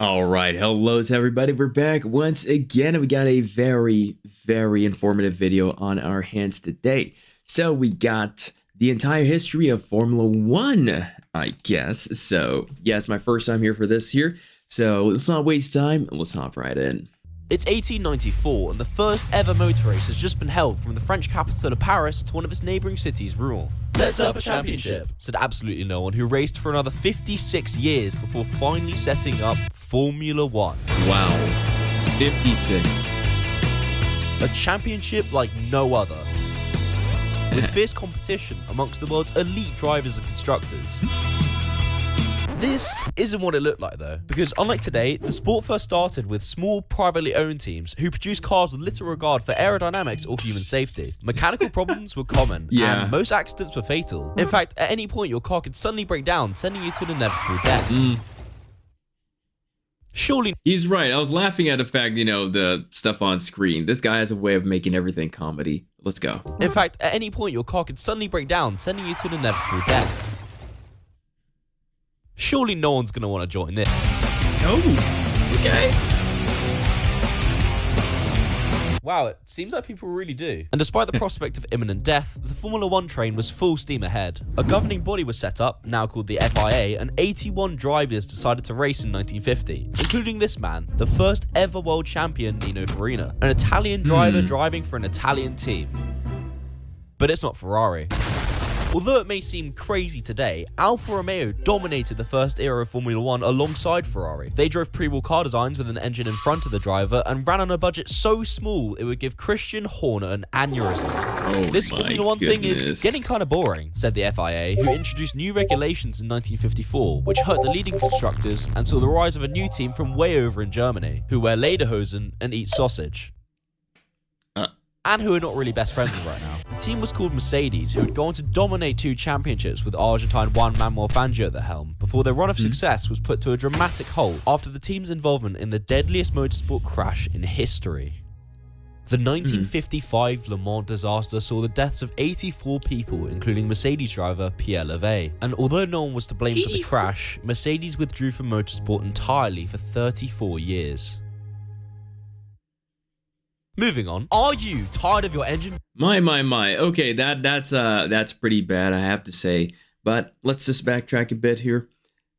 All right, hello to everybody. We're back once again, and we got a very informative video on our hands today. So we got the entire history of Formula One, I guess. So yeah, it's my first time here for this here. So let's not waste time and let's hop right in. It's 1894 and the first ever motor race has just been held from the French capital of Paris to one of its neighbouring cities, Rouen. Let's set up a championship, said absolutely no one, who raced for another 56 years before finally setting up Formula One. Wow, 56. A championship like no other, with fierce competition amongst the world's elite drivers and constructors. This isn't what it looked like though, because unlike today, the sport first started with small privately owned teams who produced cars with little regard for aerodynamics or human safety. Mechanical problems were common, and most accidents were fatal. In fact, at any point your car could suddenly break down, sending you to an inevitable death. Surely He's right. I was laughing at the fact, the stuff on screen. This guy has a way of making everything comedy. Let's go. In fact, at any point your car could suddenly break down, sending you to an inevitable death. Surely no one's going to want to join this. Oh, okay. Wow, it seems like people really do. And despite the prospect of imminent death, the Formula One train was full steam ahead. A governing body was set up, now called the FIA, and 81 drivers decided to race in 1950, including this man, the first ever world champion, Nino Farina, an Italian driver driving for an Italian team. But it's not Ferrari. Although it may seem crazy today, Alfa Romeo dominated the first era of Formula One alongside Ferrari. They drove pre-war car designs with an engine in front of the driver and ran on a budget so small it would give Christian Horner an aneurysm. This Formula One thing is getting kind of boring, said the FIA, who introduced new regulations in 1954, which hurt the leading constructors and saw the rise of a new team from way over in Germany, who wear lederhosen and eat sausage. And who are not really best friends with right now. The team was called Mercedes, who would go on to dominate 2 championships with Argentine Juan Manuel Fangio at the helm, before their run of success was put to a dramatic halt after the team's involvement in the deadliest motorsport crash in history. The 1955 Le Mans disaster saw the deaths of 84 people, including Mercedes driver Pierre Levey. And although no one was to blame for the crash, Mercedes withdrew from motorsport entirely for 34 years. Moving on, are you tired of your engine? My. Okay, that's pretty bad, I have to say. But let's just backtrack a bit here.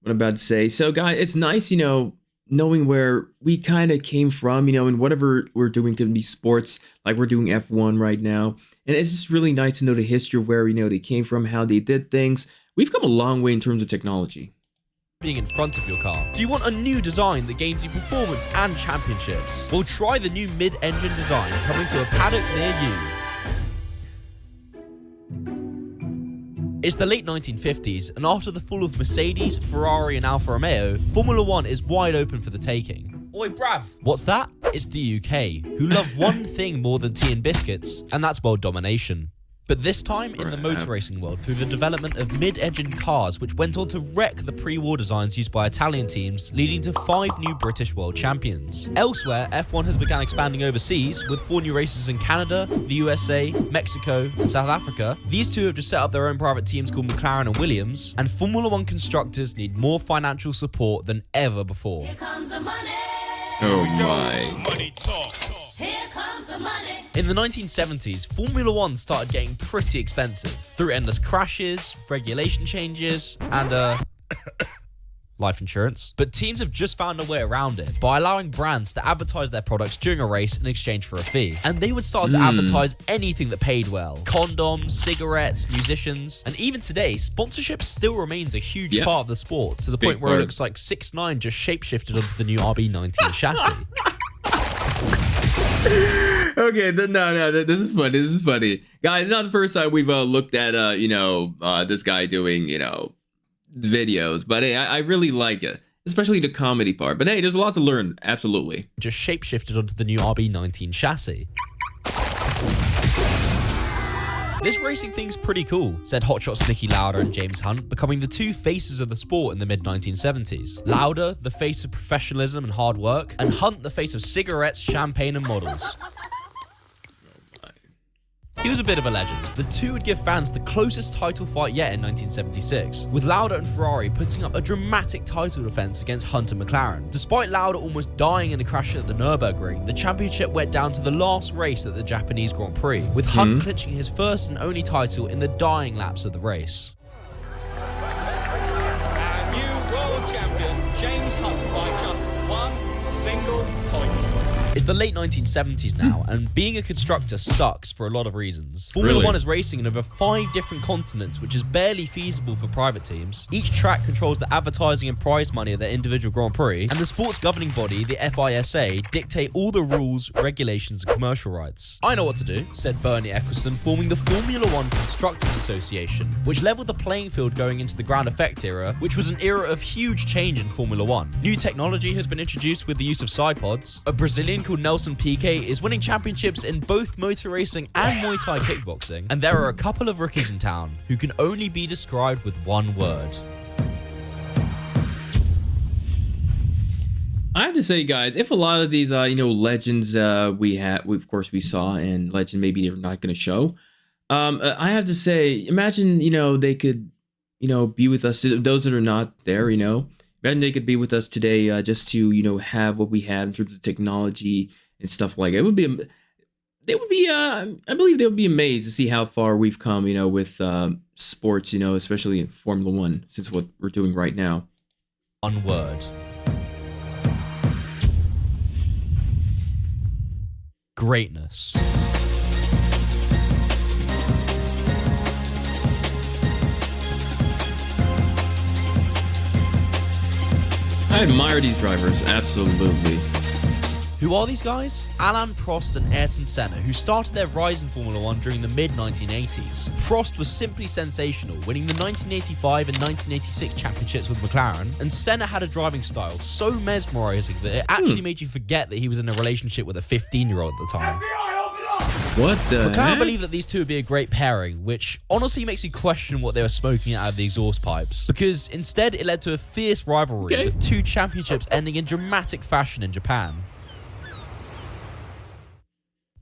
What I'm about to say. So, guys, it's nice, knowing where we kind of came from, and whatever we're doing can be sports, like we're doing F1 right now. And it's just really nice to know the history of where, they came from, how they did things. We've come a long way in terms of technology. Being in front of your car. Do you want a new design that gains you performance and championships? Well, try the new mid-engine design coming to a paddock near you. It's the late 1950s, and after the fall of Mercedes, Ferrari and Alfa Romeo, Formula One is wide open for the taking. Oi, bruv! What's that? It's the UK, who love one thing more than tea and biscuits, and that's world domination. But this time in the motor racing world through the development of mid-engine cars, which went on to wreck the pre-war designs used by Italian teams, leading to 5 new British world champions. Elsewhere, F1 has begun expanding overseas, with 4 new races in Canada, the USA, Mexico, and South Africa. These 2 have just set up their own private teams called McLaren and Williams, and Formula One constructors need more financial support than ever before. Here comes the money. Oh my. Money talk. Here comes the money. In the 1970s, Formula One started getting pretty expensive through endless crashes, regulation changes, and life insurance. But teams have just found a way around it by allowing brands to advertise their products during a race in exchange for a fee. And they would start to advertise anything that paid well. Condoms, cigarettes, musicians. And even today, sponsorship still remains a huge part of the sport, to the point where it looks like 6ix9ine just shapeshifted onto the new RB19 chassis. Okay, no, this is funny. Guys, it's not the first time we've looked at, this guy doing, videos. But hey, I really like it, especially the comedy part. But hey, there's a lot to learn, absolutely. Just shapeshifted onto the new RB19 chassis. This racing thing's pretty cool, said Hotshot's Niki Lauda and James Hunt, becoming the 2 faces of the sport in the mid-1970s. Lauda, the face of professionalism and hard work, and Hunt, the face of cigarettes, champagne, and models. He was a bit of a legend. The two would give fans the closest title fight yet in 1976, with Lauda and Ferrari putting up a dramatic title defense against Hunter McLaren. Despite Lauda almost dying in a crash at the Nürburgring, the championship went down to the last race at the Japanese Grand Prix, with Hunt clinching his first and only title in the dying laps of the race. Our new world champion, James Hunt, by just one single point. It's the late 1970s now, and being a constructor sucks for a lot of reasons. Formula Really? 1 is racing in over 5 different continents, which is barely feasible for private teams. Each track controls the advertising and prize money of their individual Grand Prix, and the sports governing body, the FISA, dictate all the rules, regulations, and commercial rights. I know what to do, said Bernie Ecclestone, forming the Formula 1 Constructors Association, which leveled the playing field going into the ground effect era, which was an era of huge change in Formula 1. New technology has been introduced with the use of side pods. A Brazilian called Nelson Piquet is winning championships in both motor racing and Muay Thai kickboxing, and there are a couple of rookies in town who can only be described with one word. I have to say, guys, if a lot of these, legends of course we saw, and legend maybe they're not going to show, I have to say, imagine, they could, be with us, those that are not there, imagine they could be with us today, just to, have what we had in terms of technology and stuff like it. I believe they would be amazed to see how far we've come, with sports, especially in Formula 1, since what we're doing right now. One word. Greatness. I admire these drivers, absolutely. Who are these guys? Alain Prost and Ayrton Senna, who started their rise in Formula 1 during the mid-1980s. Prost was simply sensational, winning the 1985 and 1986 championships with McLaren, and Senna had a driving style so mesmerizing that it actually made you forget that he was in a relationship with a 15-year-old at the time. What the McLaren heck? believe that these two would be a great pairing, which honestly makes you question what they were smoking out of the exhaust pipes, because instead it led to a fierce rivalry with 2 championships ending in dramatic fashion in Japan.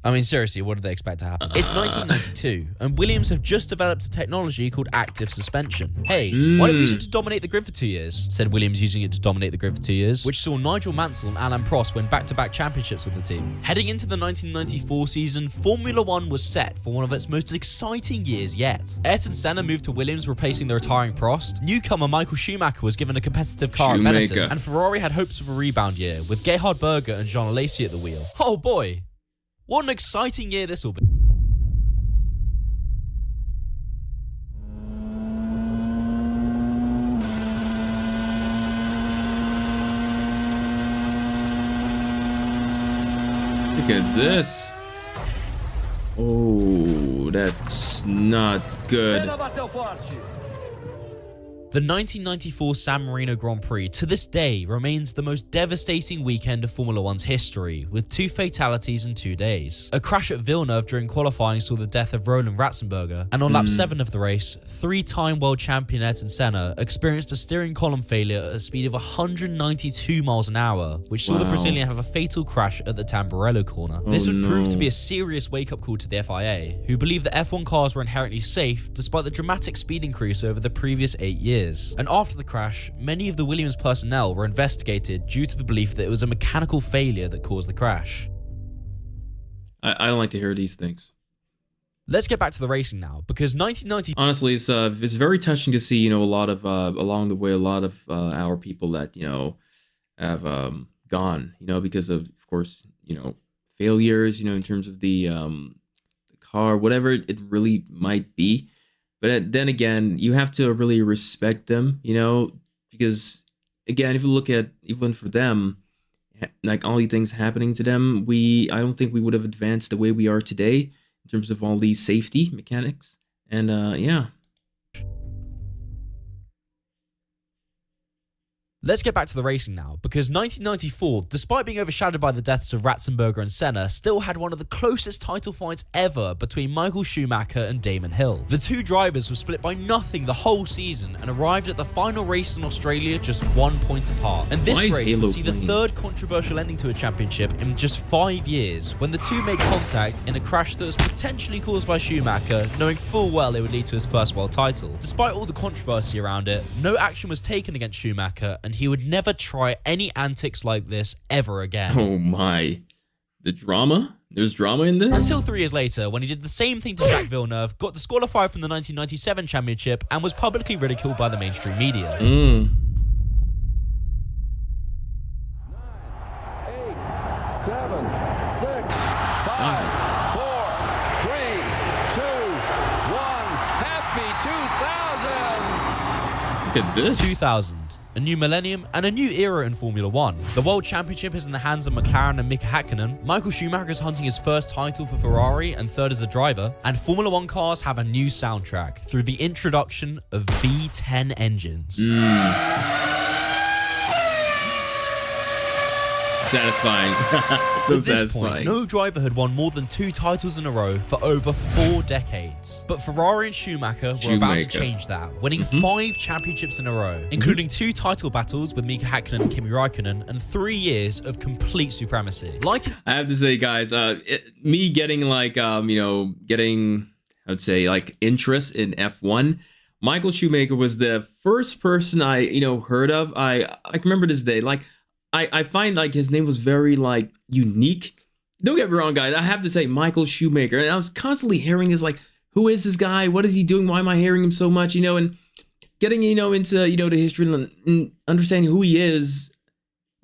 I mean, seriously, what did they expect to happen? It's 1992, and Williams have just developed a technology called active suspension. Hey, why don't we use it to dominate the grid for 2 years? Said Williams, using it to dominate the grid for 2 years, which saw Nigel Mansell and Alain Prost win back-to-back championships with the team. Heading into the 1994 season, Formula 1 was set for one of its most exciting years yet. Ayrton Senna moved to Williams, replacing the retiring Prost. Newcomer Michael Schumacher was given a competitive car at Benetton, and Ferrari had hopes of a rebound year, with Gerhard Berger and Jean Alesi at the wheel. Oh boy! What an exciting year this will be. Look at this. Oh, that's not good. The 1994 San Marino Grand Prix to this day remains the most devastating weekend of Formula 1's history, with 2 fatalities in 2 days. A crash at Villeneuve during qualifying saw the death of Roland Ratzenberger, and on lap 7 of the race, 3-time world champion Ayrton Senna experienced a steering column failure at a speed of 192 miles an hour, which saw the Brazilian have a fatal crash at the Tamburello corner. This would prove to be a serious wake-up call to the FIA, who believe that F1 cars were inherently safe despite the dramatic speed increase over the previous 8 years. And after the crash, many of the Williams personnel were investigated due to the belief that it was a mechanical failure that caused the crash. I don't like to hear these things. Let's get back to the racing now, because 1990... Honestly, it's very touching to see, a lot of, along the way, a lot of our people that, have gone, because of course, failures, in terms of the car, whatever it really might be. But then again, you have to really respect them, because again, if you look at even for them, like all these things happening to them, I don't think we would have advanced the way we are today in terms of all these safety mechanics. And yeah. Let's get back to the racing now, because 1994, despite being overshadowed by the deaths of Ratzenberger and Senna, still had one of the closest title fights ever between Michael Schumacher and Damon Hill. The two drivers were split by nothing the whole season and arrived at the final race in Australia just 1 point apart. And this race would see the third controversial ending to a championship in just 5 years, when the two made contact in a crash that was potentially caused by Schumacher, knowing full well it would lead to his first world title. Despite all the controversy around it, no action was taken against Schumacher, and he would never try any antics like this ever again. Oh my. The drama? There's drama in this? Until 3 years later, when he did the same thing to Jacques Villeneuve, got disqualified from the 1997 championship, and was publicly ridiculed by the mainstream media. 8, 7, 6, 5, 4, 3, 2, 1. Happy 2000! Look at this. 2000. A new millennium and a new era in Formula 1. The World Championship is in the hands of McLaren and Mika Häkkinen. Michael Schumacher is hunting his first title for Ferrari and third as a driver. And Formula 1 cars have a new soundtrack through the introduction of V10 engines. Satisfying. So At this satisfying. point, no driver had won more than 2 titles in a row for over 4 decades. But Ferrari and Schumacher were about to change that, winning 5 championships in a row, including 2 title battles with Mika Häkkinen and Kimi Räikkönen, and 3 years of complete supremacy. I have to say, guys, me getting like, getting, I would say, like interest in F1. Michael Schumacher was the first person I, heard of. I can remember this day. Like, I find like his name was very like unique. Don't get me wrong, guys. I have to say Michael Schumacher, and I was constantly hearing is like, who is this guy? What is he doing? Why am I hearing him so much? And getting into the history and understanding who he is.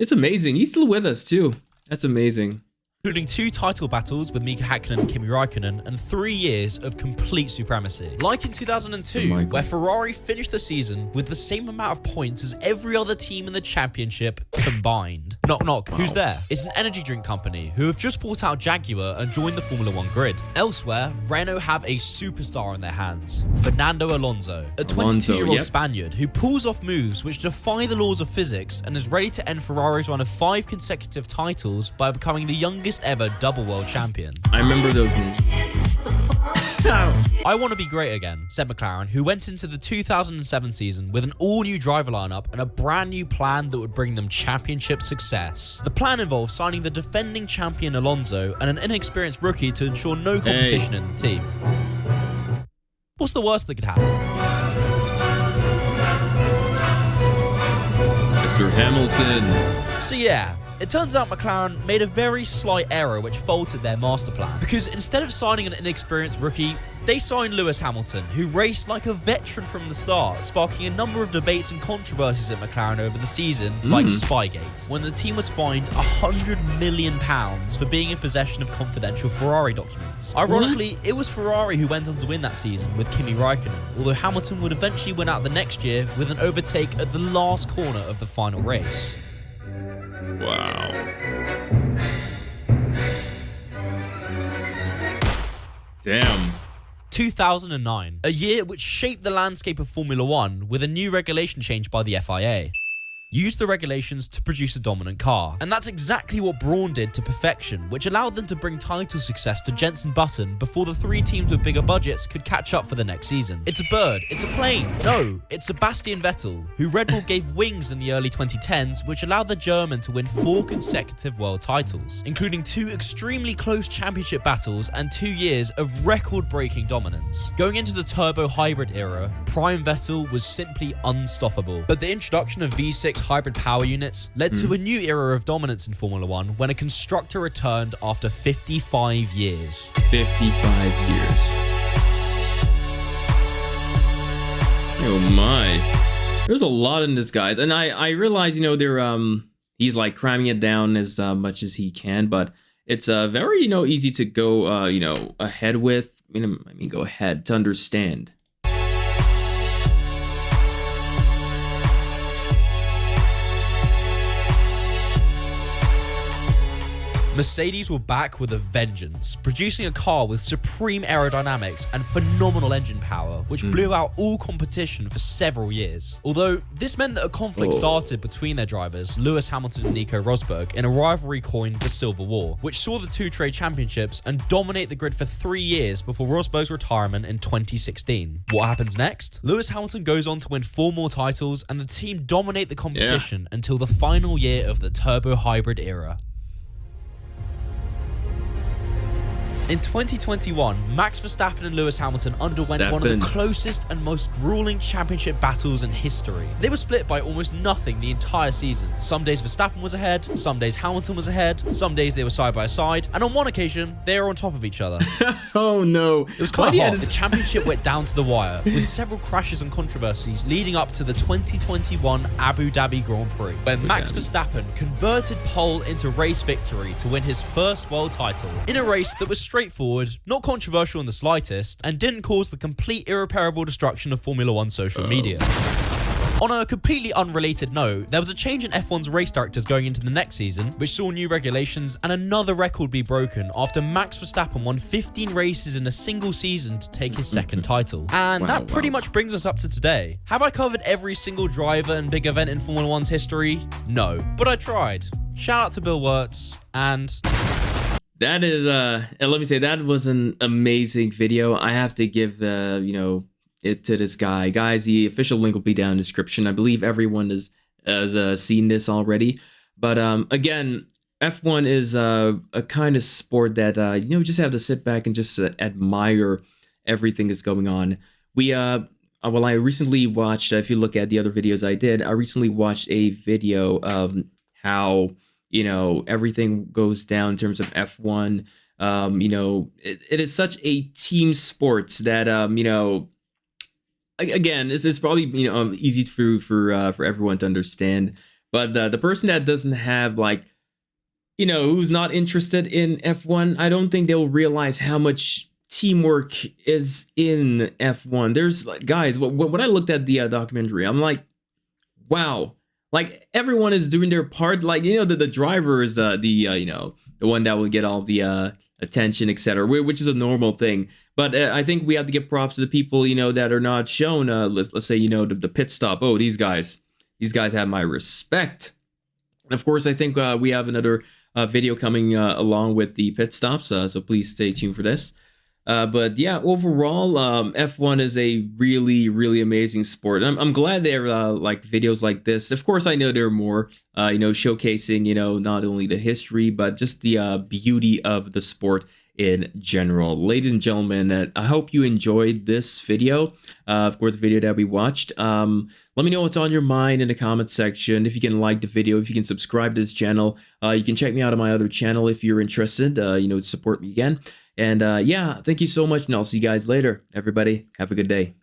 It's amazing. He's still with us too. That's amazing. Including 2 title battles with Mika Häkkinen and Kimi Räikkönen, and 3 years of complete supremacy. Like in 2002, where Ferrari finished the season with the same amount of points as every other team in the championship combined. Knock knock, who's there? It's an energy drink company who have just bought out Jaguar and joined the Formula 1 grid. Elsewhere, Renault have a superstar in their hands, Fernando Alonso, a 22-year-old Spaniard who pulls off moves which defy the laws of physics and is ready to end Ferrari's run of 5 consecutive titles by becoming the youngest ever double world champion. I remember those names. I want to be great again, said McLaren, who went into the 2007 season with an all-new driver lineup and a brand new plan that would bring them championship success. The plan involved signing the defending champion Alonso and an inexperienced rookie to ensure no competition in the team. What's the worst that could happen? Mr. Hamilton. So yeah, it turns out McLaren made a very slight error which faulted their master plan. Because instead of signing an inexperienced rookie, they signed Lewis Hamilton, who raced like a veteran from the start, sparking a number of debates and controversies at McLaren over the season, like Spygate, when the team was fined £100 million for being in possession of confidential Ferrari documents. Ironically, it was Ferrari who went on to win that season with Kimi Räikkönen, although Hamilton would eventually win out the next year with an overtake at the last corner of the final race. Wow. Damn. 2009, a year which shaped the landscape of Formula 1 with a new regulation change by the FIA. Used the regulations to produce a dominant car. And that's exactly what Brawn did to perfection, which allowed them to bring title success to Jenson Button before the 3 teams with bigger budgets could catch up for the next season. It's a bird, it's a plane. No, it's Sebastian Vettel, who Red Bull gave wings in the early 2010s, which allowed the German to win 4 consecutive world titles, including 2 extremely close championship battles and 2 years of record-breaking dominance. Going into the turbo hybrid era, Prime Vettel was simply unstoppable. But the introduction of V6 hybrid power units led to a new era of dominance in Formula 1 when a constructor returned after 55 years. 55 years. Oh my. There's a lot in this, guys. And I realize, he's like cramming it down as much as he can, but it's very, easy to go, ahead with. Go ahead to understand. Mercedes were back with a vengeance, producing a car with supreme aerodynamics and phenomenal engine power, which blew out all competition for several years. Although, this meant that a conflict started between their drivers, Lewis Hamilton and Nico Rosberg, in a rivalry coined the Silver War, which saw the two trade championships and dominate the grid for 3 years before Rosberg's retirement in 2016. What happens next? Lewis Hamilton goes on to win 4 more titles, and the team dominate the competition until the final year of the turbo hybrid era. In 2021, Max Verstappen and Lewis Hamilton underwent one of the closest and most grueling championship battles in history. They were split by almost nothing the entire season. Some days Verstappen was ahead, some days Hamilton was ahead, some days they were side by side, and on one occasion, they were on top of each other. Oh no. It was quite hot. The championship went down to the wire, with several crashes and controversies leading up to the 2021 Abu Dhabi Grand Prix, where Max Verstappen converted pole into race victory to win his first world title, in a race that was straightforward, not controversial in the slightest, and didn't cause the complete irreparable destruction of Formula 1 social media. On a completely unrelated note, there was a change in F1's race directors going into the next season, which saw new regulations and another record be broken after Max Verstappen won 15 races in a single season to take his second title. And that pretty much brings us up to today. Have I covered every single driver and big event in Formula 1's history? No, but I tried. Shout out to Bill Wirtz, and that is let me say, that was an amazing video. I have to give it to this guy. Guys, the official link will be down in the description. I believe everyone has seen this already. But again, F1 is a kind of sport that you just have to sit back and just admire everything that's going on. I recently watched, if you look at the other videos I did, I recently watched a video of how everything goes down in terms of F1. It is such a team sport that again, it's probably easy for everyone to understand. But the person that doesn't have who's not interested in F1, I don't think they'll realize how much teamwork is in F1. There's guys, when I looked at the documentary, I'm like, wow. Everyone is doing their part. The driver is the one that will get all the attention, etc., which is a normal thing. But I think we have to give props to the people that are not shown. Let's say the pit stop. Oh, these guys have my respect. And of course, I think we have another video coming along with the pit stops. So please stay tuned for this. But yeah, overall, F1 is a really, really amazing sport. I'm glad there are videos like this. Of course, I know there are more, showcasing, not only the history, but just the beauty of the sport in general. Ladies and gentlemen, I hope you enjoyed this video. Of course, the video that we watched. Let me know what's on your mind in the comment section. If you can like the video, if you can subscribe to this channel, you can check me out on my other channel if you're interested, to support me again. And yeah, thank you so much, and I'll see you guys later. Everybody, have a good day.